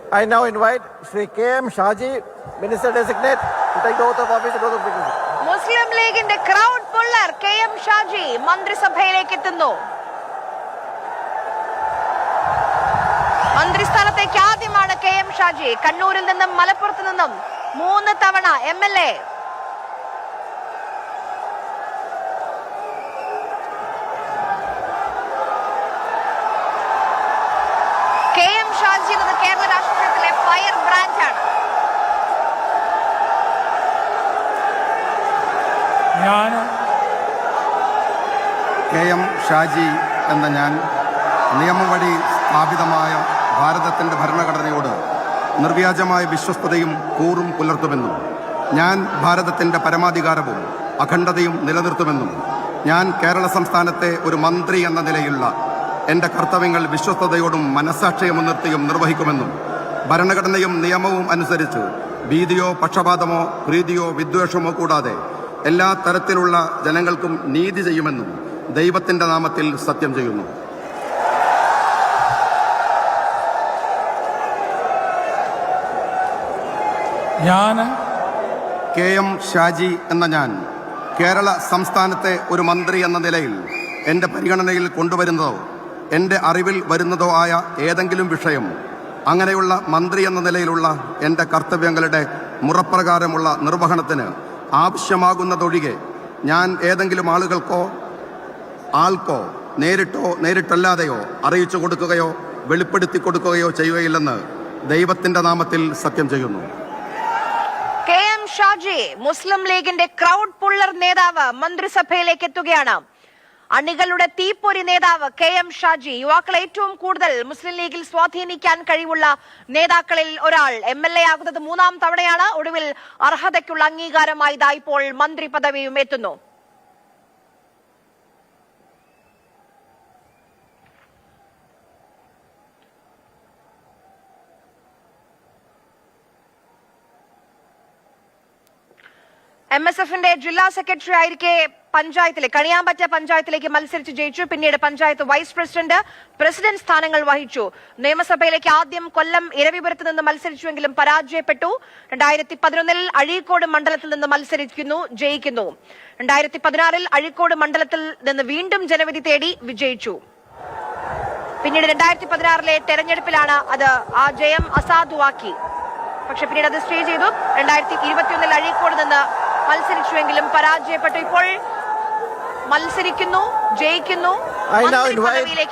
I now invite Sri K.M. Shaji, Minister Designate, to take the oath of office and oath of dignity. മുസ്ലിം ലീഗിന്റെ crowd puller KM Shaji മന്ത്രിസഭയിലേക്ക് എത്തുന്നു. മന്ത്രിസ്ഥാനത്തേക്ക് ആദ്യമാണ് KM Shaji. കണ്ണൂരിൽ നിന്നും മലപ്പുറത്ത് നിന്നും 3 തവണ MLA. KM ഷാജി എന്നത് കേരള രാഷ്ട്രീയത്തിലെ ഫയർ ബ്രാൻഡാണ്. KM ഷാജി എന്ന ഞാൻ നിയമം വഴി സ്ഥാപിതമായ ഭാരതത്തിൻ്റെ ഭരണഘടനയോട് നിർവ്യാജമായ വിശ്വസ്തതയും കൂറും പുലർത്തുമെന്നും ഞാൻ ഭാരതത്തിൻ്റെ പരമാധികാരവും അഖണ്ഡതയും നിലനിർത്തുമെന്നും ഞാൻ കേരള സംസ്ഥാനത്തെ ഒരു മന്ത്രി എന്ന നിലയിലുള്ള എൻ്റെ കർത്തവ്യങ്ങൾ വിശ്വസ്തയോടും മനസ്സാക്ഷിയെ മുൻനിർത്തിയും നിർവഹിക്കുമെന്നും ഭരണഘടനയും നിയമവും അനുസരിച്ച് ഭീതിയോ പക്ഷപാതമോ പ്രീതിയോ വിദ്വേഷമോ കൂടാതെ എല്ലാ തരത്തിലുള്ള ജനങ്ങൾക്കും നീതി ചെയ്യുമെന്നും ദൈവത്തിന്റെ നാമത്തിൽ സത്യം ചെയ്യുന്നു. ഞാൻ KM ഷാജി എന്ന ഞാൻ കേരള സംസ്ഥാനത്തെ ഒരു മന്ത്രി എന്ന നിലയിൽ എൻ്റെ പരിഗണനയിൽ കൊണ്ടുവരുന്നതോ എൻ്റെ അറിവിൽ വരുന്നതോ ആയ ഏതെങ്കിലും വിഷയം അങ്ങനെയുള്ള മന്ത്രി എന്ന നിലയിലുള്ള എൻ്റെ കർത്തവ്യങ്ങളുടെ മുറപ്രകാരമുള്ള നിർവഹണത്തിന് ആവശ്യമാകുന്നതൊഴികെ ഞാൻ ഏതെങ്കിലും ആൾക്കോ നേരിട്ടോ നേരിട്ടല്ലാതെയോ അറിയിച്ചു കൊടുക്കുകയോ വെളിപ്പെടുത്തി കൊടുക്കുകയോ ചെയ്യുകയില്ലെന്ന് ദൈവത്തിന്റെ നാമത്തിൽ സത്യം ചെയ്യുന്നു. KM ഷാജി മുസ്ലിം ലീഗിന്റെ ക്രൗഡ് പുള്ളർ നേതാവ് മന്ത്രിസഭയിലേക്ക് എത്തുകയാണ്. അണികളുടെ തീപ്പൊരി നേതാവ് KM ഷാജി യുവാക്കൾ ഏറ്റവും കൂടുതൽ മുസ്ലിം ലീഗിൽ സ്വാധീനിക്കാൻ കഴിവുള്ള നേതാക്കളിൽ ഒരാൾ. MLA ആകുന്നത് 3ാം തവണയാണ്. ഒടുവിൽ അർഹതയ്ക്കുള്ള അംഗീകാരമായി ഇതാ ഇപ്പോൾ മന്ത്രി പദവിയും എത്തുന്നു. MSFന്റെ ജില്ലാ സെക്രട്ടറി ആയിരിക്കെ കണിയാമ്പറ്റ പഞ്ചായത്തിലേക്ക് മത്സരിച്ച് ജയിച്ചു. പിന്നീട് പഞ്ചായത്ത് വൈസ് പ്രസിഡന്റ് സ്ഥാനങ്ങൾ വഹിച്ചു. നിയമസഭയിലേക്ക് ആദ്യം കൊല്ലം ഇരവിപുരത്ത് നിന്ന് മത്സരിച്ചുവെങ്കിലും പരാജയപ്പെട്ടു. 2011 അഴീക്കോട് മണ്ഡലത്തിൽ നിന്ന് ജയിക്കുന്നു. 2016 അഴീക്കോട് മണ്ഡലത്തിൽ നിന്ന് വീണ്ടും ജനവിധി തേടി വിജയിച്ചു. പിന്നീട് 2016 തെരഞ്ഞെടുപ്പിലാണ് ആ ജയം അസാധുവാക്കി. പക്ഷെ പിന്നീട് അത് സ്റ്റേ ചെയ്തു. 2021 അഴീക്കോട് നിന്ന് മത്സരിച്ചുവെങ്കിലും പരാജയപ്പെട്ടു. ഇപ്പോൾ മത്സരിക്കുന്നു, ജയിക്കുന്നു, മന്ത്രിപദവിയിലേക്ക്